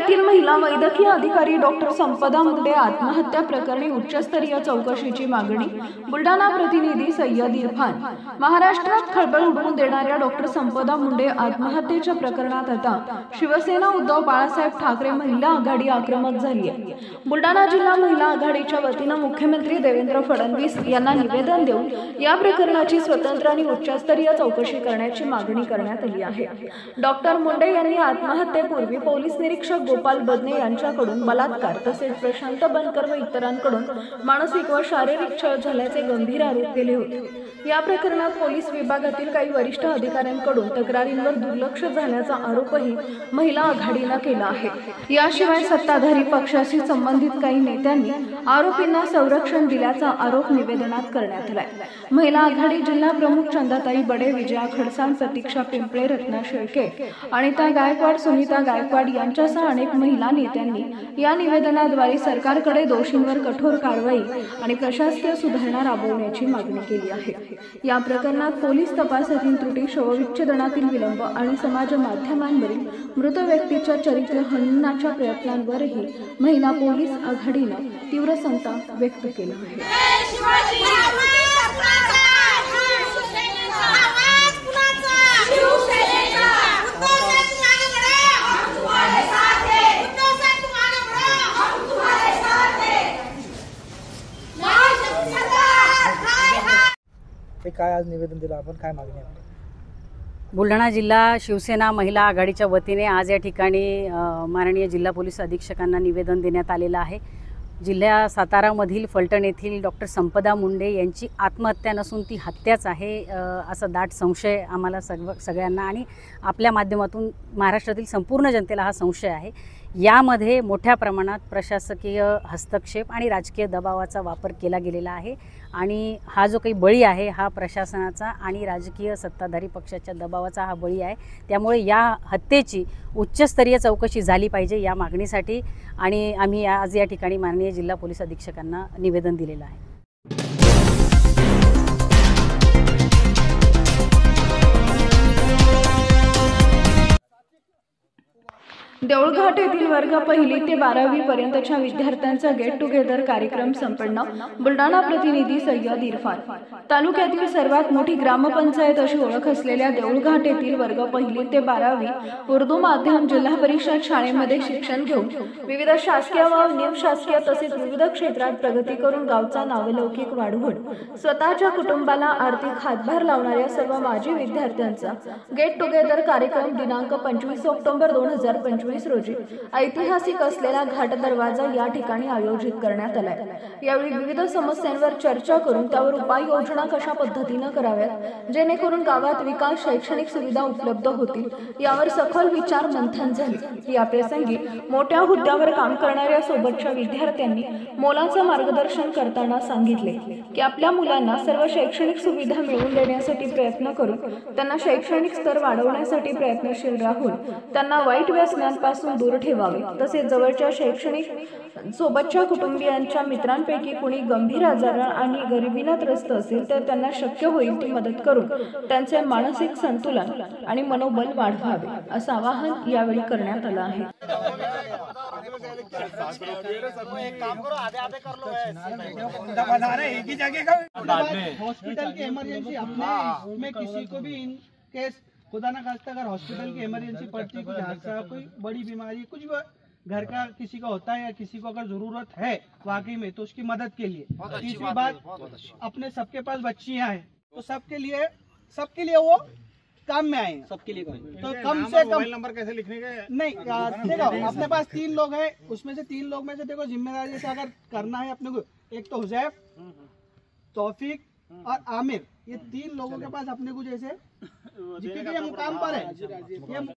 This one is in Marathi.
येथील महिला वैद्यकीय अधिकारी डॉक्टर संपदा मुंडे आत्महत्या प्रकरणी उच्चस्तरीय चौकशीची मागणी। बुलढाणा प्रतिनिधी सय्यद इरफान। महाराष्ट्रात खळबळ उडवून देणाऱ्या डॉक्टर संपदा मुंडे आत्महत्येच्या प्रकरणात आता शिवसेना उद्धव बाळासाहेब ठाकरे महिला आघाडी आक्रमक झाली आहे। बुलढाणा जिल्हा महिला आघाडीच्या वतीने मुख्यमंत्री देवेंद्र फडणवीस यांना निवेदन देऊन या प्रकरणाची स्वतंत्र आणि उच्चस्तरीय चौकशी करण्याची मागणी करण्यात आली आहे। डॉक्टर मुंडे यांनी आत्महत्येपूर्वी पोलीस निरीक्षक गोपाल बदने यांच्याकडून बलात्कार तसेच प्रशांत बनकर व इतरांकडून मानसिक व शारीरिक छळ झाल्याचे गंभीर आरोप केले होते। या प्रकरणात पोलीस विभागातील काही वरिष्ठ अधिकाऱ्यांकडून तक्रारींवर दुर्लक्ष झाल्याचा आरोपही महिला आघाडीने केला आहे। याशिवाय सत्ताधारी पक्षाशी संबंधित काही नेत्यांनी आरोपींना संरक्षण दिल्याचा आरोप निवेदनात करण्यात आला। महिला आघाडी जिल्हा प्रमुख चंदाताई बडे, विजया खडसान, प्रतीक्षा पिंपळे, रत्ना शेळके, अनिता गायकवाड, सुनीता गायकवाड यांच्यासह अनेक महिला नेत्यांनी या निवेदनाद्वारे सरकारकडे दोषींवर कठोर कारवाई आणि प्रशासकीय सुधारणा राबवण्याची मागणी केली आहे। या प्रकरणात पोलीस तपासातील त्रुटी, शवविच्छेदनातील विलंब आणि समाज माध्यमांवरील मृत व्यक्तीच्या चरित्र हननाच्या प्रयत्नांवरही महिला पोलीस आघाडीने तीव्र संताप व्यक्त केला आहे। काय आज निवेदन दिलं आपण, काय मागणी आहे? बुलढाणा जिल्हा शिवसेना महिला आघाडीच्या वतीने आज या ठिकाणी माननीय जिल्हा पोलीस अधीक्षकांना निवेदन देण्यात आलेलं आहे। जिल्हा सातारामधील फलटण येथील डॉक्टर संपदा मुंडे यांची आत्महत्या नसून ती हत्याच आहे असा दाट संशय आम्हाला सगळ्यांना आणि आपल्या माध्यमातून महाराष्ट्रातील संपूर्ण जनतेला हा संशय आहे। यामध्ये मोठ्या प्रमाणात प्रशासकीय हस्तक्षेप आणि राजकीय दबावाचा वापर केला गेलेला आहे आणि हा जो काही बळी आहे हा प्रशासनाचा आणि राजकीय सत्ताधारी पक्षाच्या दबावाचा हा बळी आहे। त्यामुळे या हत्येची उच्चस्तरीय चौकशी झाली पाहिजे या मागणीसाठी आणि आम्ही आज या ठिकाणी माननीय जिल्हा पोलीस अधीक्षकांना निवेदन दिलेलं आहे। देऊळघाट येथील वर्ग 1 ते 12वी पर्यंतच्या विद्यार्थ्यांचा गेट टुगेदर कार्यक्रम संपन्न। बुलढाणा प्रतिनिधी सय्यद इरफान। तालुक्यातील सर्वात मोठी ग्रामपंचायत अशी ओळख असलेल्या देऊळघाट येथील वर्ग 1 ते 12वी उर्दू माध्यम जिल्हा परिषद शाळेमध्ये शिक्षण घेऊन विविध शासकीय व निमशासकीय तसेच विविध क्षेत्रात प्रगती करून गावचा नावलौकिक वाढवून स्वतःच्या कुटुंबाला आर्थिक हातभार लावणाऱ्या सर्व माजी विद्यार्थ्यांचा गेट टुगेदर कार्यक्रम दिनांक 25 ऑक्टोबर 2025 रोजी ऐतिहासिक असलेला घाट दरवाजा या ठिकाणी आयोजित करण्यात आलाय। यावेळी विविध समस्यांवर चर्चा करून त्यावर उपाययोजना कशा पद्धतीने कराव्यात जेणेकरून गावात विकास, शैक्षणिक सुविधा उपलब्ध होतील यावर सखोल विचार मंथन झाले। या प्रसंगी मोठ्या हुद्द्यावर काम करणाऱ्या सोबतच्या विद्यार्थ्यांनी मोलाचं मार्गदर्शन करताना सांगितले की आपल्या मुलांना सर्व शैक्षणिक सुविधा मिळवून देण्यासाठी प्रयत्न करून त्यांना शैक्षणिक स्तर वाढवण्यासाठी प्रयत्नशील राहून त्यांना वाईट व्यसनांपासून दूर ठेवावे। तसेच जवळच्या शैक्षणिक सोबतच्या कुटुंबियांच्या मित्रांपैकी कुणी गंभीर आजार आणि गरिबीने त्रस्त असेल तर त्यांना शक्य होईल ती मदत करून त्यांचे मानसिक संतुलन आणि मनोबल वाढवावे असं आवाहन यावेळी करण्यात आलं आहे। हॉस्पिटल की इमरजेंसी अपने में किसी को भी इन केस खुदा ना खास्ता अगर हॉस्पिटल की इमरजेंसी पड़ती है, कुछ हादसा, कोई बड़ी बीमारी, कुछ घर का किसी का होता है या किसी को अगर जरूरत है वाकई में तो उसकी मदद के लिए। तीसरी बात, अपने सबके पास बच्चियां हैं तो सबके लिए वो काम में आए, सबके लिए तो कम से कम मोबाइल नंबर कैसे लिखने के नहीं देखो अपने पास 3 लोग हैं, उसमें से 3 लोग में से देखो जिम्मेदारी से अगर करना है अपने को, एक तो हुजैफ, तौफीक और आमिर, ये 3 लोगों के पास अपने को जैसे जितने भी हम काम पर है ये